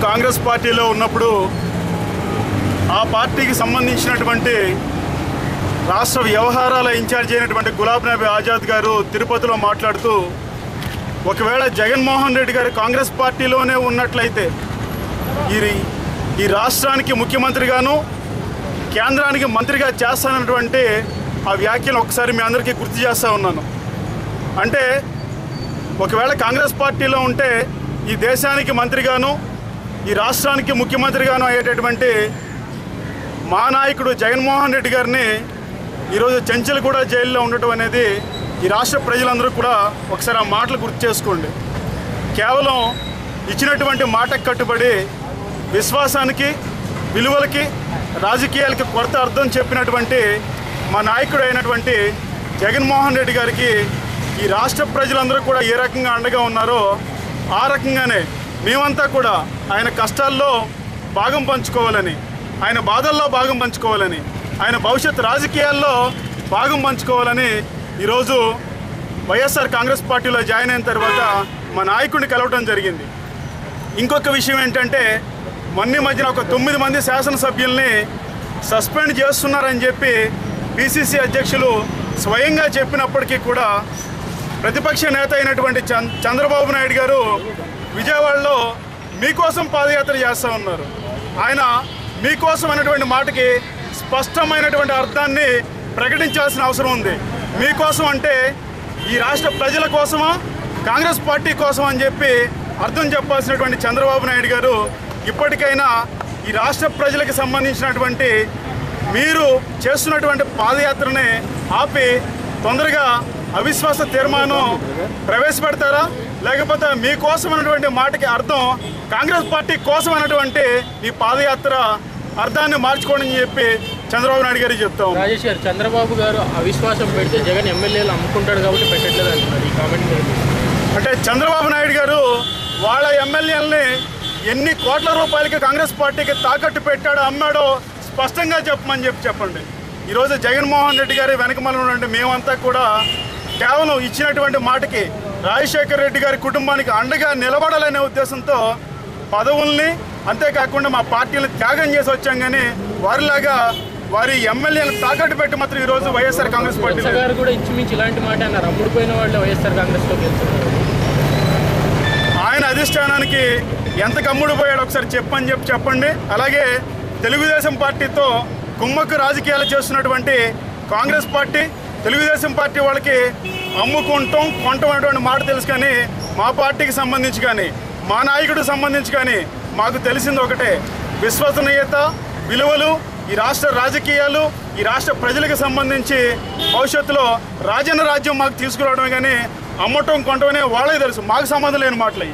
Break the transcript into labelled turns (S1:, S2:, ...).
S1: కాంగ్రెస్ పార్టీలో ఉన్నప్పుడు ఆ పార్టీకి సంబంధించినటువంటి రాష్ట్ర వ్యవహారాల ఇన్ఛార్జ్ అయినటువంటి గులాబ్ నబీ ఆజాద్ గారు తిరుపతిలో మాట్లాడుతూ, ఒకవేళ జగన్మోహన్ రెడ్డి గారు కాంగ్రెస్ పార్టీలోనే ఉన్నట్లయితే ఈ రాష్ట్రానికి ముఖ్యమంత్రిగాను కేంద్రానికి మంత్రిగా చేస్తానన్నటువంటి ఆ వ్యాఖ్యలు ఒకసారి మీ అందరికీ గుర్తు చేస్తూ ఉన్నాను. అంటే ఒకవేళ కాంగ్రెస్ పార్టీలో ఉంటే ఈ దేశానికి మంత్రిగాను ఈ రాష్ట్రానికి ముఖ్యమంత్రిగాను అయ్యేటటువంటి మా నాయకుడు జగన్మోహన్ రెడ్డి గారిని ఈరోజు చెంచల్గూడ జైల్లో ఉండటం అనేది ఈ రాష్ట్ర ప్రజలందరూ కూడా ఒకసారి ఆ మాటలు గుర్తు చేసుకోండి. కేవలం ఇచ్చినటువంటి మాటకు కట్టుబడి విశ్వాసానికి, విలువలకి, రాజకీయాలకి కొరత అర్థం చెప్పినటువంటి మా నాయకుడు అయినటువంటి జగన్మోహన్ రెడ్డి గారికి ఈ రాష్ట్ర ప్రజలందరూ కూడా ఏ రకంగా అండగా ఉన్నారో ఆ రకంగానే మేమంతా కూడా ఆయన కష్టాల్లో భాగం పంచుకోవాలని, ఆయన బాధల్లో భాగం పంచుకోవాలని, ఆయన భవిష్యత్ రాజకీయాల్లో భాగం పంచుకోవాలని ఈరోజు వైఎస్ఆర్ కాంగ్రెస్ పార్టీలో జాయిన్ అయిన తర్వాత మా నాయకుడిని కలవడం జరిగింది. ఇంకొక విషయం ఏంటంటే, మొన్న మధ్యన ఒక 9 మంది శాసనసభ్యుల్ని సస్పెండ్ చేస్తున్నారని చెప్పి పిసిసి అధ్యక్షులు స్వయంగా చెప్పినప్పటికీ కూడా ప్రతిపక్ష నేత అయినటువంటి చంద్రబాబు నాయుడు గారు విజయవాడలో మీకోసం పాదయాత్ర చేస్తూ ఉన్నారు. ఆయన మీకోసం అనేటువంటి మాటకి స్పష్టమైనటువంటి అర్థాన్ని ప్రకటించాల్సిన అవసరం ఉంది. మీకోసం అంటే ఈ రాష్ట్ర ప్రజల కోసమా, కాంగ్రెస్ పార్టీ కోసం అని చెప్పి అర్థం చెప్పాల్సినటువంటి చంద్రబాబు నాయుడు గారు ఇప్పటికైనా ఈ రాష్ట్ర ప్రజలకు సంబంధించినటువంటి మీరు చేస్తున్నటువంటి పాదయాత్రని ఆపి తొందరగా అవిశ్వాస తీర్మానం ప్రవేశపెడతారా, లేకపోతే మీకోసం అన్నటువంటి మాటకి అర్థం కాంగ్రెస్ పార్టీ కోసం అన్నటువంటి ఈ పాదయాత్ర అర్థాన్ని మార్చుకోండి అని చెప్పి చంద్రబాబు నాయుడు గారికి చెప్తాం.
S2: రాజేష్ గారు, చంద్రబాబు గారు అవిశ్వాసం పెడితే జగన్ ఎమ్మెల్యేలు అమ్ముకుంటాడు కాబట్టి పెట్టట్లేదు అంటున్నారు. ఈ కామెంట్
S1: అంటే చంద్రబాబు నాయుడు గారు వాళ్ళ ఎమ్మెల్యేలని ఎన్ని కోట్ల రూపాయలకి కాంగ్రెస్ పార్టీకి తాకట్టు పెట్టాడో, అమ్మాడో స్పష్టంగా చెప్పండి. ఈరోజు జగన్మోహన్ రెడ్డి గారి వెనకమల ఉన్నటువంటి మేమంతా కూడా కేవలం ఇచ్చినటువంటి మాటకి రాజశేఖర్ రెడ్డి గారి కుటుంబానికి అండగా నిలబడాలనే ఉద్దేశంతో పదవుల్ని, అంతేకాకుండా మా పార్టీలను త్యాగం చేసి వచ్చాం. కానీ వారిలాగా వారి ఎమ్మెల్యేలు తాకట్టు పెట్టి మాత్రం ఈరోజు వైఎస్ఆర్ కాంగ్రెస్ పార్టీ
S2: గారు కూడా ఇంచుమించి ఇలాంటి మాట అన్నారు. అమ్ముడుపోయిన వాళ్ళు వైఎస్ఆర్ కాంగ్రెస్లోకి వెళ్తున్నారు.
S1: ఆయన అధిష్టానానికి ఎంత కమ్ముడుపోయాడు ఒకసారి చెప్పండి. అలాగే తెలుగుదేశం పార్టీతో కుమ్మక్కు రాజకీయాలు చేస్తున్నటువంటి కాంగ్రెస్ పార్టీ, తెలుగుదేశం పార్టీ వాళ్ళకి అమ్ముకుంటాం, కొంటాం అనేటువంటి మాట తెలుసు. కానీ మా పార్టీకి సంబంధించి కానీ, మా నాయకుడికి సంబంధించి కానీ మాకు తెలిసింది ఒకటే, విశ్వసనీయత, విలువలు, ఈ రాష్ట్ర రాజకీయాలు, ఈ రాష్ట్ర ప్రజలకు సంబంధించి భవిష్యత్తులో రాజన్న రాజ్యం మాకు తీసుకురావడమే. కానీ అమ్మటం, కొంటమనే వాళ్ళకి తెలుసు, మాకు సంబంధం లేని మాటలు.